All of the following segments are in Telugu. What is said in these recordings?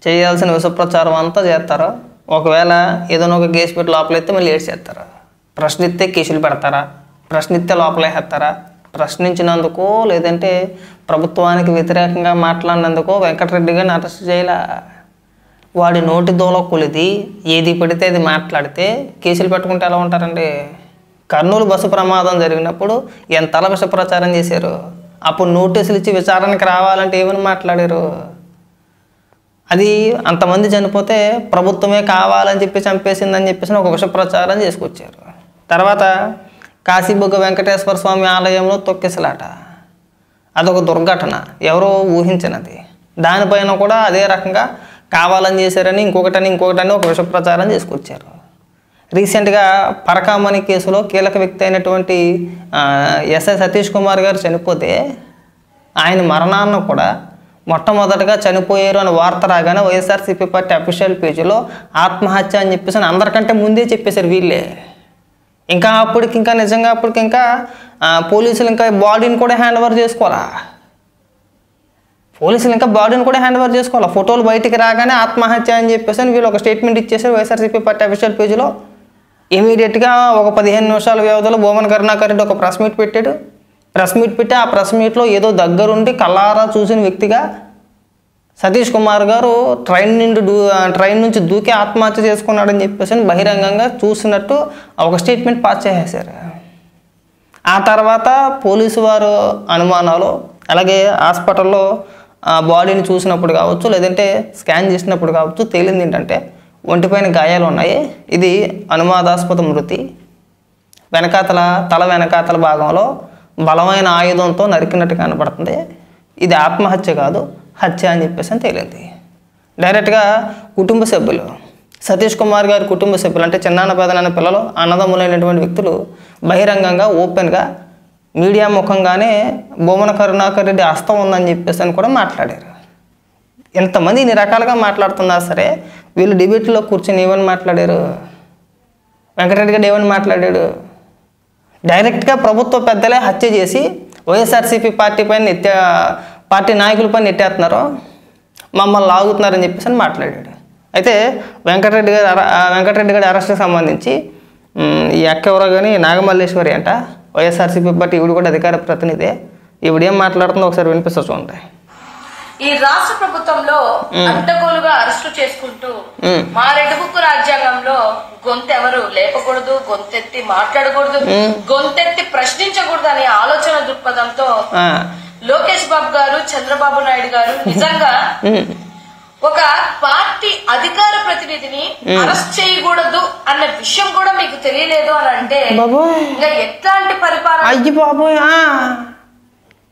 చేయాల్సిన విషప్రచారం అంతా చేస్తారు. ఒకవేళ ఏదైనా ఒక కేసు పెట్టి లోపలైతే మళ్ళీ ఏడ్చేస్తారు. ప్రశ్నిస్తే కేసులు పెడతారా, ప్రశ్నిస్తే లోపలేసేస్తారా, ప్రశ్నించినందుకో లేదంటే ప్రభుత్వానికి వ్యతిరేకంగా మాట్లాడినందుకో వెంకటరెడ్డి గారిని అరెస్ట్ చేయాల. వాడి నోటి దూల కొలిది ఏది పడితే అది మాట్లాడితే కేసులు పెట్టుకుంటే ఎలా ఉంటారండి? కర్నూలు బస్సు ప్రమాదం జరిగినప్పుడు ఎంతలా విష ప్రచారం చేశారు. అప్పుడు నోటీసులు ఇచ్చి విచారణకి రావాలంటే ఏమని మాట్లాడారు? అది అంతమంది చనిపోతే ప్రభుత్వమే కావాలని చెప్పి చంపేసిందని చెప్పేసి ఒక విష ప్రచారం చేసుకొచ్చారు. తర్వాత కాశీబుగ్గ వెంకటేశ్వర స్వామి ఆలయంలో తొక్కిసలాట, అదొక దుర్ఘటన, ఎవరో ఊహించినది. దానిపైన కూడా అదే రకంగా కావాలని చేశారని ఇంకొకటని ఒక విష ప్రచారం చేసుకొచ్చారు. రీసెంట్గా పరకామణి కేసులో కీలక వ్యక్తి అయినటువంటి ఎస్ఐ సతీష్ కుమార్ గారు చనిపోతే ఆయన మరణాన్ని కూడా మొట్టమొదటిగా చనిపోయారు అని వార్త రాగానే వైఎస్ఆర్సీపీ పార్టీ అఫీషియల్ పేజీలో ఆత్మహత్య అని చెప్పేసి అందరికంటే ముందే చెప్పేశారు వీళ్ళే. ఇంకా అప్పటికి పోలీసులు ఇంకా బాడీని కూడా హ్యాండ్ ఓవర్ చేసుకోవాలా. ఫోటోలు బయటికి రాగానే ఆత్మహత్య అని చెప్పేసి వీళ్ళు ఒక స్టేట్మెంట్ ఇచ్చేసారు వైఎస్ఆర్సీపీ పార్టీ అఫీషియల్ పేజీలో. ఇమీడియట్గా ఒక 15 నిమిషాల వ్యవధిలో భూమన కరుణాకర్ రెడ్డి ఒక ప్రెస్ మీట్ పెట్టాడు. ఆ ప్రెస్ మీట్లో ఏదో దగ్గరుండి కళ్ళారా చూసిన వ్యక్తిగా సతీష్ కుమార్ గారు ట్రైన్ నుంచి దూకి ఆత్మహత్య చేసుకున్నాడని చెప్పేసి బహిరంగంగా చూసినట్టు ఒక స్టేట్మెంట్ పాస్ చేసేశారు. ఆ తర్వాత పోలీసు వారు అనుమానాలు, అలాగే హాస్పిటల్లో బాడీని చూసినప్పుడు కావచ్చు, లేదంటే స్కాన్ చేసినప్పుడు కావచ్చు, తేలింది ఏంటంటే ఒంటిపైన గాయాలు ఉన్నాయి. ఇది అనుమానాస్పద మృతి. తల వెనకాతల భాగంలో బలమైన ఆయుధంతో నరికినట్టు కనబడుతుంది. ఇది ఆత్మహత్య కాదు, హత్య అని చెప్పేసి తేలింది. డైరెక్ట్గా కుటుంబ సభ్యులు, సతీష్ కుమార్ గారి కుటుంబ సభ్యులు అంటే చిన్నాన్న పెదనాన్న పిల్లలు, అన్నదమ్ములైనటువంటి వ్యక్తులు బహిరంగంగా ఓపెన్గా మీడియా ముఖంగానే భూమన కరుణాకర్ రెడ్డి హస్తం ఉందని చెప్పేసి కూడా మాట్లాడారు. ఎంతమంది ఇన్ని రకాలుగా మాట్లాడుతున్నా సరే వీళ్ళు డిబేట్లో కూర్చొని ఏమని మాట్లాడారు? వెంకటరెడ్డి గారు ఏమని మాట్లాడాడు? డైరెక్ట్గా ప్రభుత్వ పెద్దలే హత్య చేసి వైఎస్ఆర్సీపీ పార్టీ నాయకులపైన నెట్టేస్తున్నారు, మమ్మల్ని లాగుతున్నారని చెప్పేసి మాట్లాడాడు. అయితే వెంకటరెడ్డి గారి అరెస్ట్కి సంబంధించి ఈ ఎవరో కానీ నాగమల్లేశ్వరి అంట, వైఎస్ఆర్సీపీ పార్టీ ఈవిడ కూడా అధికార ప్రతినిధే. ఈవిడేం మాట్లాడుతుందో ఒకసారి వినిపిస్తా చూడండి. ఈ రాష్ట్ర ప్రభుత్వంలో అడ్డగోలుగా అరెస్టు చేసుకుంటూ మా రెడ్ బుక్ రాజ్యాంగంలో గొంతెవరు లేపకూడదు, గొంతెత్తి మాట్లాడకూడదు, గొంతెత్తి ప్రశ్నించకూడదు అనే ఆలోచన దృక్పథంతో లోకేష్ బాబు గారు, చంద్రబాబు నాయుడు గారు నిజంగా ఒక పార్టీ అధికార ప్రతినిధిని అరెస్ట్ చేయకూడదు అన్న విషయం కూడా మీకు తెలియలేదు అని అంటే ఇంకా ఎట్లాంటి పరిపాలన?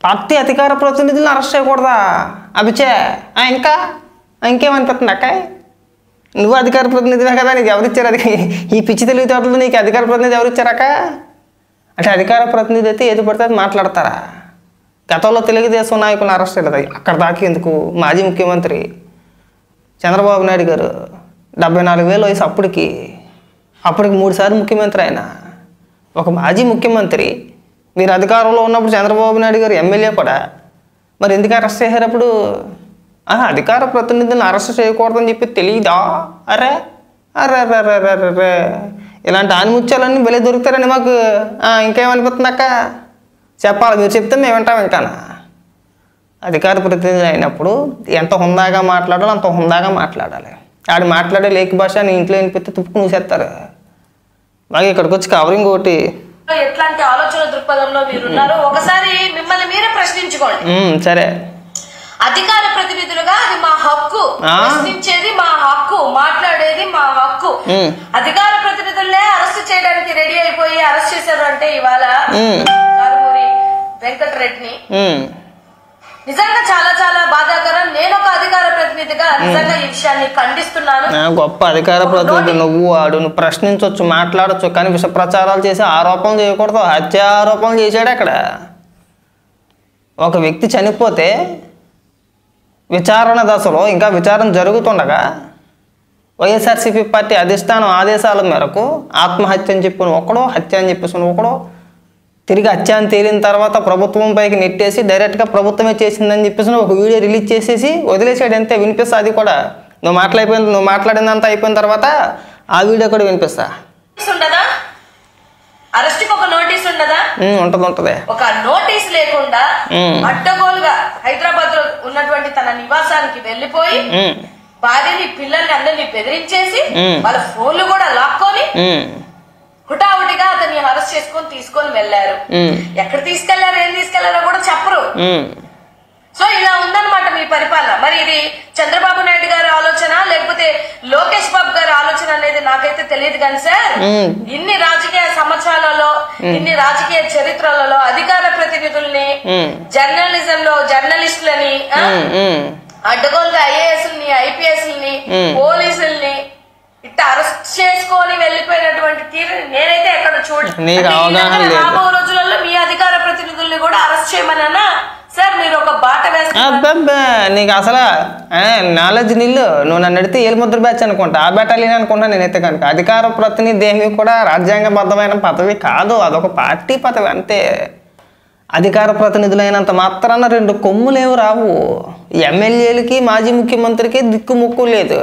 పార్టీ అధికార ప్రతినిధులను అరెస్ట్ చేయకూడదా? అభిచే ఇంకేమనిపిస్తుంది అక్క? నువ్వు అధికార ప్రతినిధివే కదా, నీకు ఎవరిచ్చారు అది? ఈ పిచ్చి తెలివితేటలు నీకు అధికార ప్రతినిధి ఎవరిచ్చారక్క? అంటే అధికార ప్రతినిధి అయితే ఏది పడితే అది మాట్లాడతారా? గతంలో తెలుగుదేశం నాయకులను అరెస్ట్ చేయలేదు, అక్కడ దాకా ఎందుకు? మాజీ ముఖ్యమంత్రి చంద్రబాబు నాయుడు గారు 74,000 వయసు, అప్పటికి 3 సార్లు ముఖ్యమంత్రి ఆయన. ఒక మాజీ ముఖ్యమంత్రి మీరు అధికారంలో ఉన్నప్పుడు చంద్రబాబు నాయుడు గారు ఎమ్మెల్యే కూడా, మరి ఎందుకు అరెస్ట్ చేశారు అప్పుడు? అధికార ప్రతినిధులను అరెస్ట్ చేయకూడదని చెప్పి తెలియదా? అరే అరే అరే అరే అరే ఇలాంటి ఆనిముత్యాలన్నీ వెలి దొరుకుతారని మాకు ఇంకేమనిపిస్తుంది అక్క? చెప్పాలి, మీరు చెప్తే మేము వింటాం. ఇంకానా అధికార ప్రతినిధి అయినప్పుడు ఎంత హుందాగా మాట్లాడాలో అంత హుందాగా మాట్లాడాలి. ఆడు మాట్లాడే లేఖ భాష నీ ఇంట్లో వినిపిస్తే తుప్పుకు మూసేస్తారు. మాకు ఇక్కడికి వచ్చి కవరింగ్ ఒకటి. ఎట్లాంటి ఆలోచన దృక్పథంలో మీరున్నారు ఒకసారి మిమ్మల్ని మీరే ప్రశ్నించుకోండి. సరే, అధికార ప్రతినిధులుగా అది మా హక్కు, ప్రశ్నించేది మా హక్కు, మాట్లాడేది మా హక్కు. అధికార ప్రతినిధులనే అరెస్ట్ చేయడానికి రెడీ అయిపోయి అరెస్ట్ చేశారు అంటే ఇవాళ కారుమూరి వెంకటరెడ్డిని నిజంగా చాలా చాలా బాధాకరం. నేను ఒక అధికార ప్రతినిధిగా నిజంగా ఈ విషయాన్ని ఖండిస్తున్నాను. గొప్ప అధికార ప్రతినిధి నువ్వు ప్రశ్నించవచ్చు, మాట్లాడచ్చు, కానీ విష ప్రచారాలు చేసి ఆరోపణలు చేయకూడదు. హత్య ఆరోపణలు చేశాడు. అక్కడ ఒక వ్యక్తి చనిపోతే విచారణ దశలో ఇంకా విచారణ జరుగుతుండగా వైఎస్ఆర్సీపీ పార్టీ అధిష్టానం ఆదేశాల మేరకు ఆత్మహత్య అని చెప్పిన ఒకడో, హత్య అని చెప్పేసి ఒకడో, తిరిగి హత్య అని తేలిన తర్వాత ప్రభుత్వం పైకి నెట్టేసి డైరెక్ట్గా ప్రభుత్వమే చేసిందని చెప్పేసి ఒక వీడియో రిలీజ్ చేసేసి వదిలేసాడు. అంతే, వినిపిస్తుంది. అది కూడా నువ్వు మాట్లాడిందంతా అయిపోయిన తర్వాత ఆ వీడియో కూడా వినిపిస్తా. ఉండదా అరెస్ట్కి ఒక నోటీస్ ఉండదా? ఉంటది. ఒక నోటీస్ లేకుండా అడ్డగోలుగా హైదరాబాద్ లో ఉన్నటువంటి తన నివాసానికి వెళ్ళిపోయి భార్యని పిల్లల్ని అందరినీ బెదిరించేసి వాళ్ళ ఫోన్లు కూడా లాక్కొని హుటాహుటిగా అతన్ని అరెస్ట్ చేసుకొని తీసుకొని వెళ్ళారు. ఎక్కడ తీసుకెళ్లారు, ఏం తీసుకెళ్లారో కూడా చెప్పరు. సో ఇలా ఉందన్నమాట మీ పరిపాలన. మరి ఇది చంద్రబాబు నాయుడు గారి ఆలోచన లేకపోతే లోకేష్ బాబు గారి ఆలోచన అనేది నాకైతే తెలియదు కానీ సార్, ఇన్ని రాజకీయ సంవత్సరాలలో ఇన్ని రాజకీయ చరిత్రలలో అధికార ప్రతినిధుల్ని జర్నలిజంలో జర్నలిస్టులని అడ్డగోలుగా ఐఏఎస్ని ఐపీఎస్ని పోలీసుల్ని ఇట్లా అరెస్ట్ చేసుకొని వెళ్ళిపోయినటువంటి తీరు నేనైతే ఎక్కడ చూడండి. రాబో రోజులలో మీ అధికార ప్రతినిధుల్ని కూడా అరెస్ట్ చేయమన్నా సార్ మీరు ఒక బాట వేస్తారు. నీకు అసలు నాలెడ్జ్ నీళ్ళు. నువ్వు నన్ను అడిగితే ఏలుముద్ర బ్యాచ్ అనుకుంటా, ఆ బెటాలియన్ అనుకుంటా నేనైతే కనుక. అధికార ప్రతినిధి ఏమి కూడా రాజ్యాంగబద్ధమైన పదవి కాదు, అదొక పార్టీ పదవి అంతే. అధికార ప్రతినిధులైనంత మాత్రాన 2 కొమ్ములేవు రావు. ఎమ్మెల్యేలకి మాజీ ముఖ్యమంత్రికి దిక్కుముక్కు లేదు.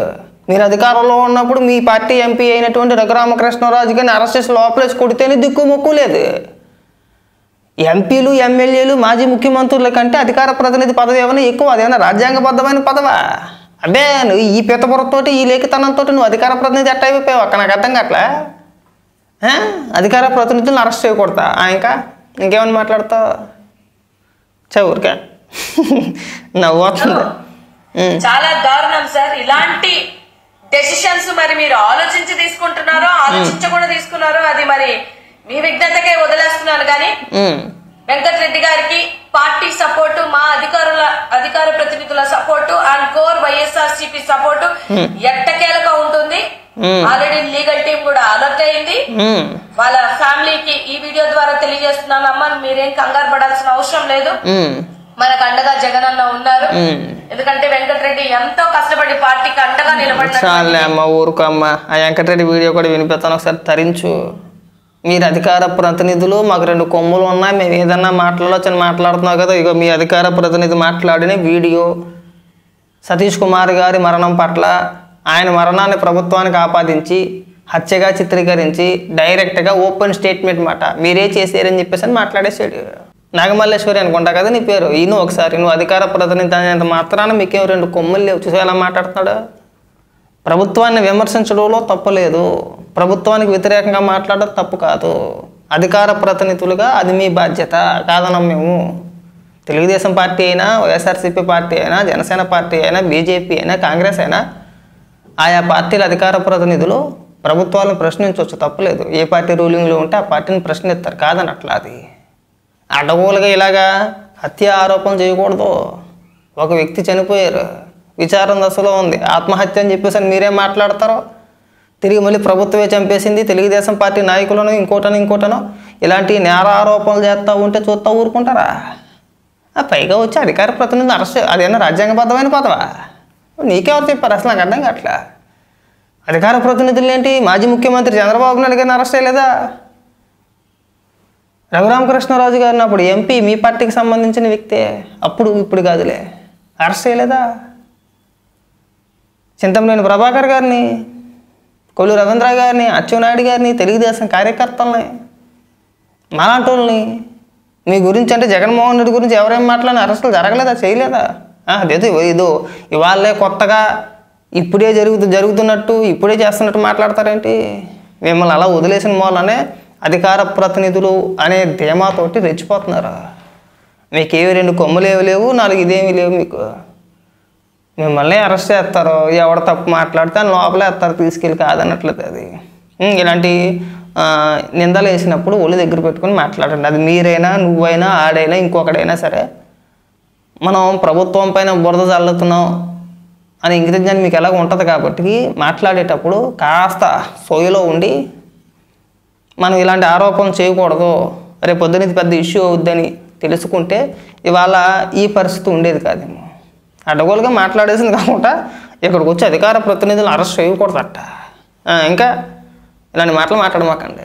మీరు అధికారంలో ఉన్నప్పుడు మీ పార్టీ ఎంపీ అయినటువంటి రఘురామకృష్ణరాజు గారిని అరెస్ట్ చేసి లోపలేసి కొడితేనే దిక్కుముక్కు లేదు. ఎంపీలు ఎమ్మెల్యేలు మాజీ ముఖ్యమంత్రుల కంటే అధికార ప్రతినిధి పదవి ఏమైనా ఎక్కువ? అదేమైనా రాజ్యాంగబద్ధమైన పదవా? అబ్బే నువ్వు ఈ పితపురతోటి ఈ లేఖితనంతో నువ్వు అధికార ప్రతినిధి ఎట్ట అయిపోయావు అక్కడ నాకు అర్థం కావట్లే. అధికార ప్రతినిధులను అరెస్ట్ చేయకూడదా? ఇంకేమైనా మాట్లాడతావు ఊరికే నవ్వుతుంది. చాలా దారుణం సార్ ఇలాంటి డెసిషన్స్. మరి మీరు ఆలోచించి తీసుకుంటున్నారో ఆలోచించకుండా తీసుకున్నారో అది మరి మీ విజ్ఞతకే వదిలేస్తున్నాను. కానీ వెంకటరెడ్డి గారికి పార్టీ సపోర్టు, మా అధికార ప్రతినిధుల support and core YSRCP support ఎట్టకేలగా ఉంటుంది. ఆల్రెడీ లీగల్ టీం కూడా అలర్ట్ అయింది. వాళ్ళ ఫ్యామిలీకి ఈ వీడియో ద్వారా తెలియజేస్తున్నాను, అమ్మ మీరేం కంగారు పడాల్సిన అవసరం లేదు, మనకు అండగా జగన్ అన్న ఉన్నారు. ఎందుకంటే వెంకటరెడ్డి ఎంతో కష్టపడి పార్టీకి అండగా నిలబడ్డారు. ఊరుకోమ్మ, ఆ వెంకటరెడ్డి వీడియో కూడా వినిపిస్తాను, ఒకసారి తరించు. మీరు అధికార ప్రతినిధులు, మాకు 2 కొమ్ములు ఉన్నాయి, మేము ఏదన్నా మాట్లాడుతున్నావు కదా. ఇగో మీ అధికార ప్రతినిధి మాట్లాడిన వీడియో సతీష్ కుమార్ గారి మరణం పట్ల ఆయన మరణాన్ని ప్రభుత్వానికి ఆపాదించి హత్యగా చిత్రీకరించి డైరెక్ట్గా ఓపెన్ స్టేట్మెంట్ మాట మీరే చేసారని చెప్పేసి అని మాట్లాడేసాడు. నాగమల్లేశ్వరి అనుకుంటా కదా నీ పేరు. ఈయన ఒకసారి నువ్వు అధికార ప్రతినిధి అనేంత మాత్రాన మీకేం 2 కొమ్ములు లేవు. చూసా ఎలా మాట్లాడుతున్నాడు. ప్రభుత్వాన్ని విమర్శించడంలో తప్పు లేదు, ప్రభుత్వానికి వ్యతిరేకంగా మాట్లాడడం తప్పు కాదు. అధికార ప్రతినిధులుగా అది మీ బాధ్యత కాదనం మేము. తెలుగుదేశం పార్టీ అయినా, వైఎస్ఆర్సీపీ పార్టీ అయినా, జనసేన పార్టీ అయినా, బీజేపీ అయినా, కాంగ్రెస్ అయినా ఆయా పార్టీల అధికార ప్రతినిధులు ప్రభుత్వాలను ప్రశ్నించవచ్చు, తప్పులేదు. ఏ పార్టీ రూలింగ్లో ఉంటే ఆ పార్టీని ప్రశ్నిస్తారు, కాదని అట్లా. అది అడ్డగోలుగా ఇలాగా హత్య ఆరోపణ చేయకూడదు. ఒక వ్యక్తి చనిపోయారు, విచారణ దశలో ఉంది, ఆత్మహత్య అని చెప్పేసి మీరేం మాట్లాడతారో. తిరిగి మళ్ళీ ప్రభుత్వమే చంపేసింది, తెలుగుదేశం పార్టీ నాయకులను ఇంకోటనో ఇలాంటి నేర ఆరోపణలు చేస్తూ ఉంటే చూస్తూ ఊరుకుంటారా? పైగా వచ్చి అధికార ప్రతినిధి అరెస్ట్, అదేనా రాజ్యాంగబద్ధమైన పదవా? నీకెవరు చెప్పారు అసలు? నాకు అర్థం కావట్లా. అధికార ప్రతినిధులు ఏంటి? మాజీ ముఖ్యమంత్రి చంద్రబాబు నాయుడు గారిని అరెస్ట్ చేయలేదా? రఘురామకృష్ణరాజు గారిని అప్పుడు ఎంపీ మీ పార్టీకి సంబంధించిన వ్యక్తే, అప్పుడు ఇప్పుడు కాదులే, అరెస్ట్ చేయలేదా? చింతమనేని ప్రభాకర్ గారిని, కొల్లు రవీంద్ర గారిని, అచ్చెన్నాయుడు గారిని, తెలుగుదేశం కార్యకర్తల్ని, మాలాంటోళ్ళని మీ గురించి అంటే జగన్మోహన్ రెడ్డి గురించి ఎవరేం మాట్లాడినా అరెస్టులు జరగలేదా, చేయలేదా? అదేదో ఇవాళే కొత్తగా ఇప్పుడే జరుగుతున్నట్టు ఇప్పుడే చేస్తున్నట్టు మాట్లాడతారేంటి? మిమ్మల్ని అలా వదిలేసిన మూలనే అధికార ప్రతినిధులు అనే ధీమాతోటి రెచ్చిపోతున్నారు. మీకేవి 2 కొమ్ములు ఏవి లేవు, 4 ఇదేమి లేవు. మీకు మిమ్మల్ని అరెస్ట్ చేస్తారు, ఎవడ తప్పు మాట్లాడితే అని లోపలే వేస్తారు తీసుకెళ్ళి, కాదన్నట్లేదు. అది ఇలాంటి నిందలు వేసినప్పుడు ఒళ్ళు దగ్గర పెట్టుకుని మాట్లాడండి. అది మీరైనా, నువ్వైనా, ఆడైనా, ఇంకొకడైనా సరే. మనం ప్రభుత్వం పైన బురద చల్లుతున్నాం అని ఇంగితజ్ఞానం మీకు ఎలాగ ఉంటుంది కాబట్టి మాట్లాడేటప్పుడు కాస్త సోయలో ఉండి మనం ఇలాంటి ఆరోపణలు చేయకూడదు, రేపు పొద్దున ఇది పెద్ద ఇష్యూ అవుద్దని తెలుసుకుంటే ఇవాళ ఈ పరిస్థితి ఉండేది కాదేమో. అడ్డగోలుగా మాట్లాడేసింది కాకుండా ఇక్కడికి వచ్చి అధికార ప్రతినిధులను అరెస్ట్ చేయకూడదట. ఇంకా ఇలాంటి మాటలు మాట్లాడమాకండి.